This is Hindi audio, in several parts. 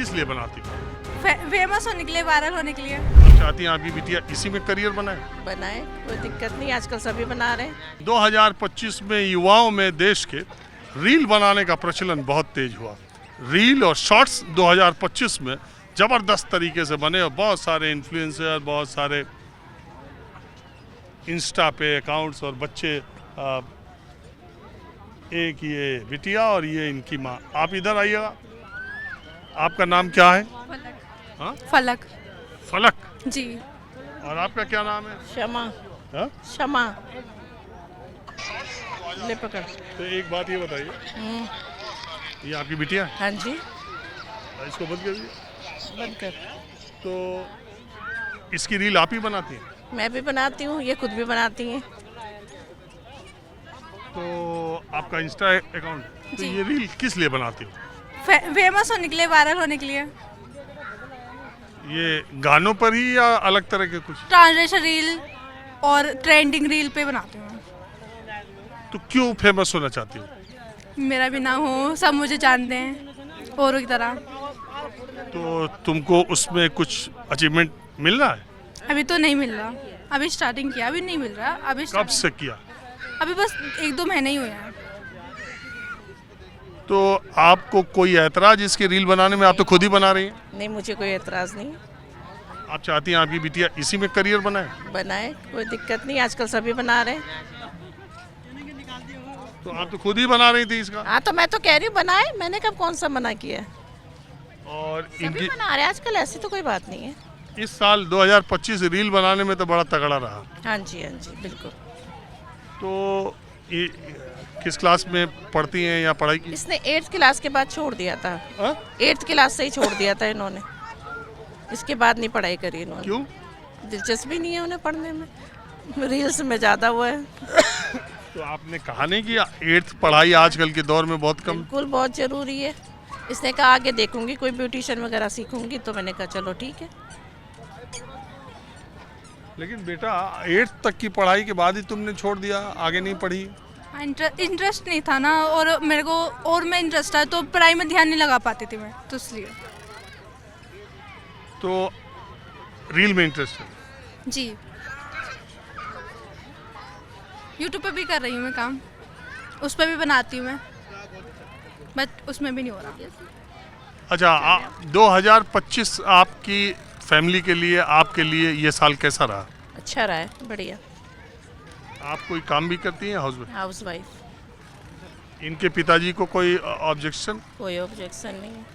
किस लिए बनाती हो? फेमस होने के लिए, वायरल होने के लिए। आप चाहती हैं आपकी बिटिया इसी में करियर बनाए? बनाए, कोई दिक्कत नहीं, आजकल सभी बना रहे हैं। 2025 में युवाओं में देश के रील बनाने का प्रचलन बहुत तेज हुआ। रील और शॉर्ट्स 2025 में ज़बरदस्त तरीके से बने और बहुत सारे इन्फ्लुएंसर, बहुत सारे इंस्टा पे अकाउंट्स और बच्चे, एक ये बिटिया और ये इनकी माँ। आप इधर आइएगा। आपका नाम क्या है? फलक। हाँ? फलक फलक। जी। और आपका क्या नाम है? क्षमा। हाँ? क्षमा। ले पकड़। तो एक बात ये बताइए, ये आपकी बिटिया है? हाँ जी। इसको बंद कर दीजिए। बंद कर। तो इसकी रील आप ही बनाती हैं? मैं भी बनाती हूँ, ये खुद भी बनाती हैं। तो आपका इंस्टा अकाउंट, तो जी। ये रील किस लिए बनाती हो? फेमस होने के लिए, वायरल होने के लिए। ये गानों पर ही या अलग तरह के कुछ? ट्रांसलेशन रील और ट्रेंडिंग रील पे बनाती हूँ। तो क्यों फेमस होना चाहती हो? मेरा भी नाम हो, सब मुझे जानते हैं औरों की तरह। तो तुमको उसमें कुछ अचीवमेंट मिल रहा है? अभी तो नहीं मिल रहा, अभी स्टार्टिंग किया, अभी नहीं मिल रहा। अभी कब से किया? अभी बस 1-2 महीने ही हुए हैं। तो आपको कोई ऐतराज इसकी रील बनाने में? आप तो खुद ही बना रही हैं। नहीं, मुझे कोई एतराज़ नहीं। आप चाहती हैं आपकी बिटिया इसी में करियर बनाए? बनाए, कोई दिक्कत नहीं, आजकल सभी बना रहे हैं। तो आप तो खुद ही बना रही थी इसका। हाँ, तो मैं तो कह रही हूँ बनाए, मैंने कब कौन सा मना किया है। और सभी इनकी बना रहे हैं आजकल, ऐसी तो कोई बात नहीं है। इस साल 2025 रील बनाने में तो बड़ा तगड़ा रहा। हाँ जी, हाँ जी, बिल्कुल। तो ये किस क्लास में पढ़ती हैं या पढ़ाई की? इसने 8th क्लास के बाद छोड़ दिया था। हाँ? 8th क्लास से ही छोड़ दिया था इन्होंने। इसके बाद नहीं पढ़ाई करी इन्होंने। क्यों? दिलचस्पी नहीं है उन्हें पढ़ने में, रील्स में ज़्यादा हुआ है। तो आपने कहा नहीं कि 8th पढ़ाई आजकल के दौर में बहुत कम? बिल्कुल, बहुत ज़रूरी है। इसने कहा आगे देखूंगी, कोई ब्यूटिशियन वगैरह सीखूंगी, तो मैंने कहा चलो ठीक है। लेकिन बेटा 8th तक की पढ़ाई के बाद ही तुमने छोड़ दिया, आगे नहीं पढ़ी? इंटरेस्ट नहीं था ना, और मेरे को और में इंटरेस्ट है, तो पढ़ाई में ध्यान नहीं लगा पाती थी मैं, तो इसलिए। तो रील में इंटरेस्ट है? जी। यूट्यूब पे भी कर रही हूँ मैं काम, उस पर भी बनाती हूँ मैं, बट उसमें भी नहीं हो रहा। अच्छा, 2025 आपकी फैमिली के लिए, आपके लिए ये साल कैसा रहा? अच्छा रहा है, बढ़िया। आप कोई काम भी करती हैं? House wife. इनके पिताजी को कोई ऑब्जेक्शन? कोई ऑब्जेक्शन नहीं है।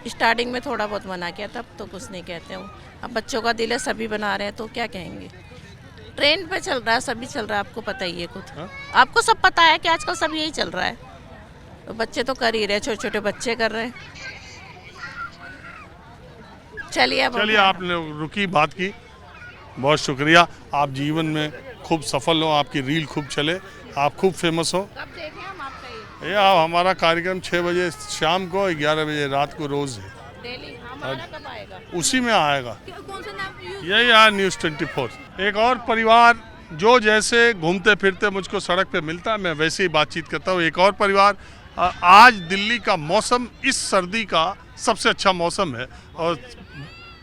स्टार्टिंग में थोड़ा बहुत मना किया, तब तो कुछ नहीं कहते हूँ। अब बच्चों का दिल है, सभी बना रहे हैं, तो क्या कहेंगे। ट्रेंड पे चल रहा है, सभी चल रहा है, आपको पता ही है खुद। हाँ? आपको सब पता है कि आजकल सब यही चल रहा है, तो बच्चे तो कर ही रहे, छोटे छोटे बच्चे कर रहे हैं। चलिए आपने रुकी बात की, बहुत शुक्रिया। आप जीवन में खूब सफल हो, आपकी रील खूब चले, आप खूब फेमस हो। कब देखें हम आपका ये आप हमारा कार्यक्रम 6 बजे शाम को, 11 बजे रात को रोज़ है। डेली हमारा कब आएगा? उसी में आएगा। कौन सा नाम? यही यार न्यूज़ 24। एक और परिवार जो जैसे घूमते फिरते मुझको सड़क पे मिलता है, मैं वैसे ही बातचीत करता हूँ। एक और परिवार, आज दिल्ली का मौसम इस सर्दी का सबसे अच्छा मौसम है, और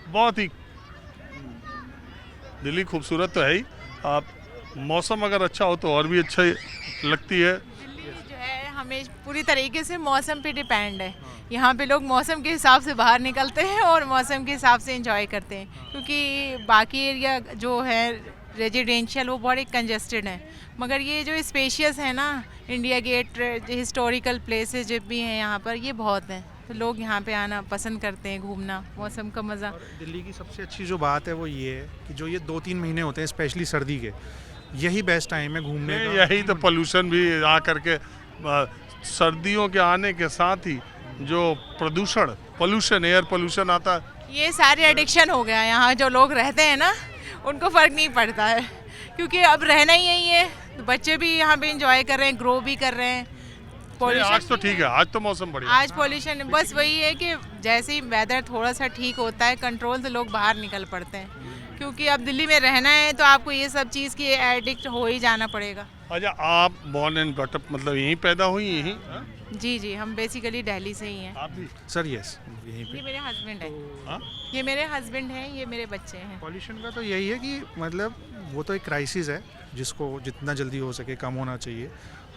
बहुत ही दिल्ली खूबसूरत तो है ही। मौसम अगर अच्छा हो तो और भी अच्छा लगती है। दिल्ली जो है हमें पूरी तरीके से मौसम पे डिपेंड है। यहाँ पे लोग मौसम के हिसाब से बाहर निकलते हैं और मौसम के हिसाब से एंजॉय करते हैं, क्योंकि बाकी एरिया जो है रेजिडेंशियल वो बड़े कंजेस्टेड हैं, मगर ये जो स्पेशियस है ना, इंडिया गेट, हिस्टोरिकल प्लेसेस जो भी हैं यहाँ पर, ये बहुत हैं, तो लोग यहाँ पे आना पसंद करते हैं, घूमना, मौसम का मज़ा। दिल्ली की सबसे अच्छी जो बात है वो ये है कि जो ये 2-3 महीने होते हैं स्पेशली सर्दी के, यही बेस्ट टाइम है घूमने का। यही तो पोल्यूशन भी आ करके, सर्दियों के आने के साथ ही जो पोल्यूशन, एयर पोल्यूशन आता है, ये सारे एडिक्शन हो गया। यहाँ जो लोग रहते हैं ना, उनको फ़र्क नहीं पड़ता है, क्योंकि अब रहना ही यही है, तो बच्चे भी यहाँ पे इंजॉय कर रहे हैं, ग्रो भी कर रहे हैं। आज तो ठीक है, आज तो मौसम बढ़िया। आज पॉल्यूशन, बस वही है कि जैसे ही वेदर थोड़ा सा ठीक होता है कंट्रोल, तो लोग बाहर निकल पड़ते हैं, क्योंकि अब दिल्ली में रहना है तो आपको ये सब चीज़ की एडिक्ट हो ही जाना पड़ेगा। अच्छा, आप बॉर्न एंड ब्रॉटअप मतलब यहीं पैदा हुई यहीं? हाँ? जी जी, हम बेसिकली दिल्ली से ही हैं। आप भी? सर यस, यहीं पे ये मेरे हस्बैंड है, हाँ? ये मेरे हस्बैंड हैं, ये मेरे बच्चे हैं। पॉल्यूशन का तो यही है कि मतलब वो तो एक क्राइसिस है जिसको जितना जल्दी हो सके कम होना चाहिए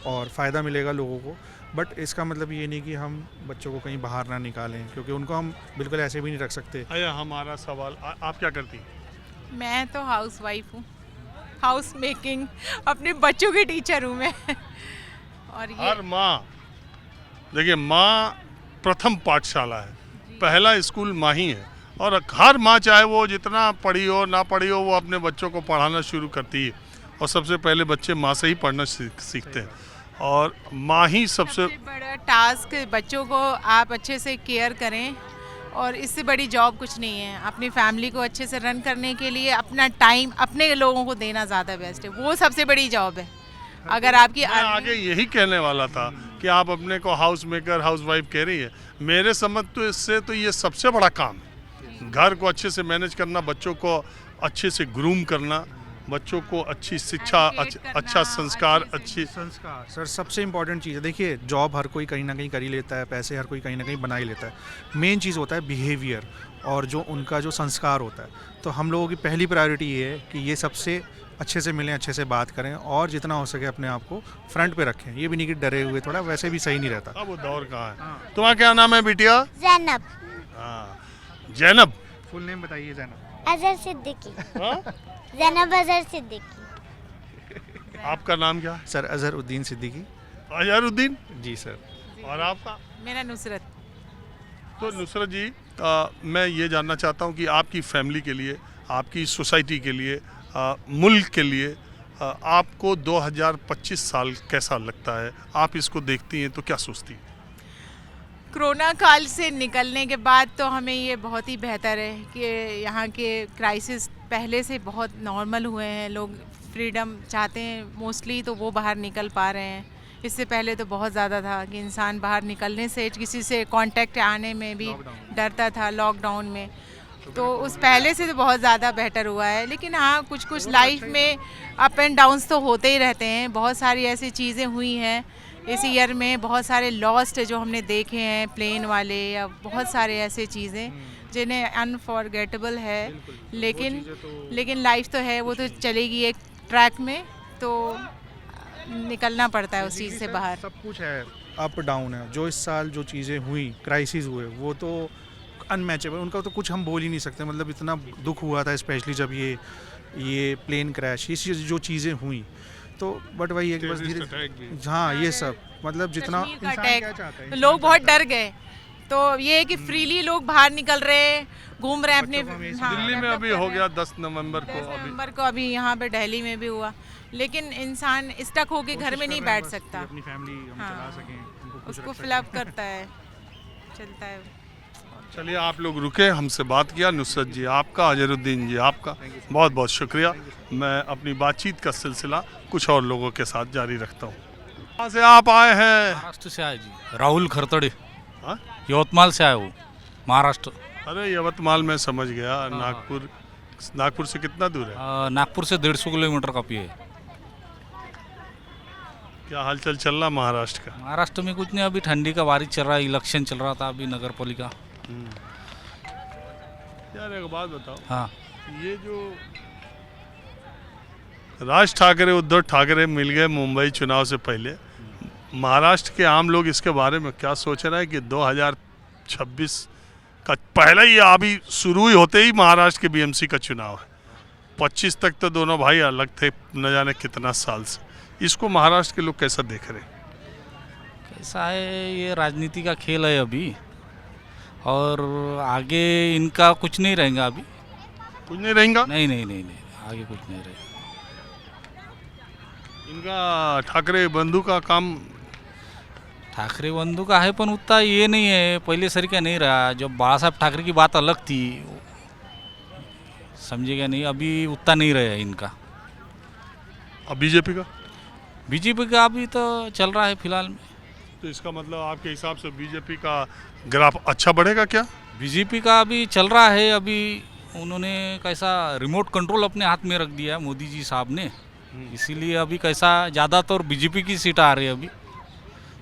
और फ़ायदा मिलेगा लोगों को। बट इसका मतलब ये नहीं कि हम बच्चों को कहीं बाहर ना निकालें, क्योंकि उनको हम बिल्कुल ऐसे भी नहीं रख सकते। अच्छा, हमारा सवाल आप क्या करती हैं? मैं तो हाउस वाइफ हूँ, हाउस मेकिंग, अपने बच्चों की टीचर हूँ मैं। और ये हर माँ, देखिए माँ प्रथम पाठशाला है, पहला स्कूल माँ ही है। और हर माँ चाहे वो जितना पढ़ी हो ना पढ़ी हो, वो अपने बच्चों को पढ़ाना शुरू करती है। और सबसे पहले बच्चे माँ से ही पढ़ना सीखते हैं, और माँ ही सबसे बड़ा टास्क बच्चों को आप अच्छे से केयर करें, और इससे बड़ी जॉब कुछ नहीं है। अपनी फैमिली को अच्छे से रन करने के लिए अपना टाइम अपने लोगों को देना ज़्यादा बेस्ट है, वो सबसे बड़ी जॉब है। अगर आपकी मैं आगे यही कहने वाला था कि आप अपने को हाउस मेकर हाउस वाइफ कह रही है, मेरे समझ तो इससे तो ये सबसे बड़ा काम है। घर को अच्छे से मैनेज करना, बच्चों को अच्छे से ग्रूम करना, बच्चों को अच्छी शिक्षा, अच्छा संस्कार, अच्छी संस्कार सर सबसे इम्पोर्टेंट चीज़ है। देखिए जॉब हर कोई कहीं ना कहीं कर ही लेता है, पैसे हर कोई कहीं ना कहीं बना ही लेता है। मेन चीज़ होता है बिहेवियर और जो उनका जो संस्कार होता है। तो हम लोगों की पहली प्रायोरिटी ये है कि ये सबसे अच्छे से मिलें, अच्छे से बात करें और जितना हो सके अपने आप को फ्रंट पे रखें। ये भी नहीं कि डरे हुए, थोड़ा वैसे भी सही नहीं रहता। अब वो दौर कहाँ है। तुम्हारा क्या नाम है बिटिया? जैनब। हाँ, जैनब। फुल नेम बताइए जैनब। अजहर सिद्दीकी। हाँ? जैनब अजहर सिद्दीकी। आपका नाम क्या है? सर अजहरुद्दीन सिद्दीकी। अजहरुद्दीन जी सर। और आपका? मेरा नुसरत। तो नुसरत जी, मैं ये जानना चाहता हूँ कि आपकी फैमिली के लिए, आपकी सोसाइटी के लिए, मुल्क के लिए आपको 2025 साल कैसा लगता है? आप इसको देखती हैं तो क्या सोचती हैं? कोरोना काल से निकलने के बाद तो हमें ये बहुत ही बेहतर है कि यहाँ के क्राइसिस पहले से बहुत नॉर्मल हुए हैं। लोग फ्रीडम चाहते हैं मोस्टली, तो वो बाहर निकल पा रहे हैं। इससे पहले तो बहुत ज़्यादा था कि इंसान बाहर निकलने से, किसी से कांटेक्ट आने में भी डरता था लॉकडाउन में। तो उस पहले से तो बहुत ज़्यादा बेटर हुआ है। लेकिन हाँ, कुछ कुछ लाइफ में अप एंड डाउन्स तो होते ही रहते हैं। बहुत सारी ऐसी चीज़ें हुई हैं इस ईयर में, बहुत सारे लॉस्ट जो हमने देखे हैं, प्लेन वाले या बहुत सारे ऐसे चीज़ें जिन्हें अनफॉरगेटेबल है। लेकिन लाइफ तो है, वो तो चलेगी एक ट्रैक में, तो निकलना पड़ता है उस चीज़ से बाहर। सब कुछ है, अप डाउन है। जो इस साल जो चीज़ें हुई, क्राइसिस हुए, वो तो अनमैचेबल, उनका तो कुछ हम बोल ही नहीं सकते। मतलब इतना दुख हुआ था, स्पेशली जब ये प्लेन क्रैश, ये जो चीज़ें हुई। तो बट वही है कि बस धीरे, हाँ ये सब मतलब जितना कश्मीर का इंसान अटैक, क्या चाहता है, तो लोग बहुत डर गए। तो ये है कि फ्रीली लोग बाहर निकल रहे हैं, घूम रहे हैं अपने। हाँ, दिल्ली में अभी हो गया 10 नवंबर को। 10 नवंबर को अभी यहाँ पे दिल्ली में भी हुआ। लेकिन इंसान स्टक होके घर में नहीं बैठ सकता, अपनी फैमिली हम हाँ, चला सकें, उनको खुश उसको रख फिलअप करता है, चलता है। चलिए, आप लोग रुके, हमसे बात किया। नुसरत जी आपका, अजहरुद्दीन जी आपका बहुत बहुत शुक्रिया। मैं अपनी बातचीत का सिलसिला कुछ और लोगों के साथ जारी रखता हूँ। कहाँ से आप आए हैं? महाराष्ट्र से आए जी, राहुल खरतड़े। हाँ? यवतमाल से आए वो, महाराष्ट्र। अरे यवतमाल में समझ गया। नागपुर से कितना दूर है? नागपुर से 150 किलोमीटर का भी है। क्या हालचाल चल रहा महाराष्ट्र का? महाराष्ट्र में कुछ नहीं, अभी ठंडी का बारिश चल रहा है, इलेक्शन चल रहा था अभी नगर पालिका। यार एक बात बताओ, हाँ, ये जो राज ठाकरे, उद्धव ठाकरे मिल गए मुंबई चुनाव से पहले, महाराष्ट्र के आम लोग इसके बारे में क्या सोच रहे हैं कि 2026 का पहला ही, अभी शुरू ही होते ही महाराष्ट्र के बीएमसी का चुनाव है। 25 तक तो दोनों भाई अलग थे, न जाने कितना साल से। इसको महाराष्ट्र के लोग कैसा देख रहे हैं? कैसा है, ये राजनीति का खेल है अभी, और आगे इनका कुछ नहीं रहेगा अभी। कुछ नहीं रहेगा? नहीं नहीं नहीं नहीं, आगे कुछ नहीं रहेगा इनका। ठाकरे बंधु का काम, ठाकरे बंधु का है, पण उतना ये नहीं है, पहले सर क्या नहीं रहा। जब बाला साहब ठाकरे की बात अलग थी, समझेगा नहीं, अभी उतना नहीं रहा है इनका। अब बीजेपी का? बीजेपी का अभी तो चल रहा है फिलहाल में। तो इसका मतलब आपके हिसाब से बीजेपी का ग्राफ अच्छा बढ़ेगा क्या? बीजेपी का अभी चल रहा है। अभी उन्होंने कैसा रिमोट कंट्रोल अपने हाथ में रख दिया मोदी जी साहब ने, इसीलिए अभी कैसा ज़्यादातर बीजेपी की सीट आ रही है अभी।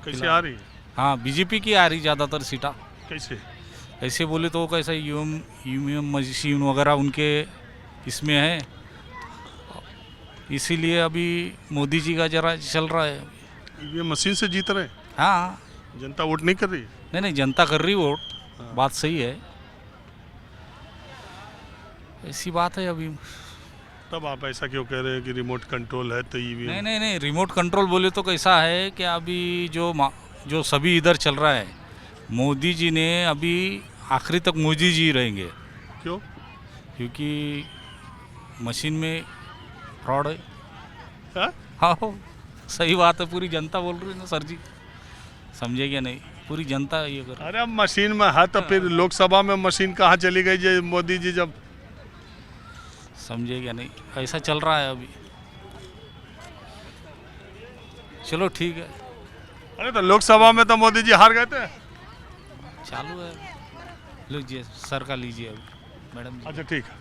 कैसे आ रही है? हाँ, बीजेपी की आ रही ज़्यादातर सीटा। कैसे? ऐसे बोले तो कैसा ईवीएम मशीन वगैरह उनके इसमें है, इसीलिए अभी मोदी जी का जरा चल रहा है। ये मशीन से जीत रहे हैं? हाँ, जनता वोट नहीं कर रही है? नहीं जनता कर रही वोट, बात सही है, ऐसी बात है अभी। तब आप ऐसा क्यों कह रहे हैं कि रिमोट कंट्रोल है तो ईवीएम? नहीं, रिमोट कंट्रोल बोले तो कैसा है कि अभी जो सभी इधर चल रहा है, मोदी जी ने अभी आखिरी तक मोदी जी रहेंगे। क्यों? क्योंकि मशीन में फ्रॉड है। हाँ? हाँ, सही बात है, पूरी जनता बोल रही है ना सर जी, समझे क्या नहीं, पूरी जनता ये कर। अरे अब मशीन में है तो फिर लोकसभा में मशीन कहाँ चली गई जो मोदी जी जब? समझे क्या नहीं, ऐसा चल रहा है अभी। चलो ठीक है। अरे तो लोकसभा में तो मोदी जी हार गए थे। चालू है, लीजिए सर का लीजिए अभी मैडम जी। अच्छा ठीक है,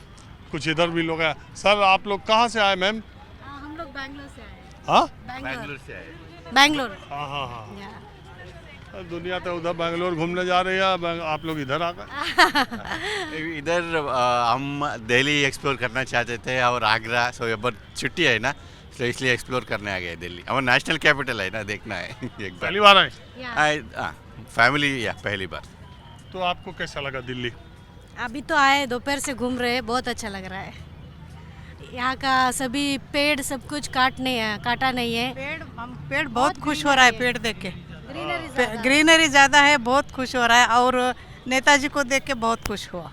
कुछ इधर भी लोग हैं। सर आप लोग कहाँ से आए मैम? हम लोग बैंगलोर से आए हैं। हाँ बैंगलोर से आए। बैंगलोर। हाँ हाँ हाँ, दुनिया तो उधर बैंगलोर घूमने जा रही है, आप लोग इधर आ गए। इधर हम दिल्ली एक्सप्लोर करना चाहते थे और आगरा, सो अब छुट्टी है ना, तो इसलिए एक्सप्लोर करने आ गए दिल्ली। हमारा नेशनल कैपिटल है ना, देखना है एक पहली बार आए? फैमिली या पहली बार। तो आपको कैसा लगा दिल्ली? अभी तो आए, दोपहर से घूम रहे हैं, बहुत अच्छा लग रहा है। यहाँ का सभी पेड़ सब कुछ काटा नहीं है। पेड़ बहुत खुश हो रहा है पेड़ देख के, ग्रीनरी ज़्यादा है, बहुत खुश हो रहा है और नेताजी को देख के बहुत खुश हुआ।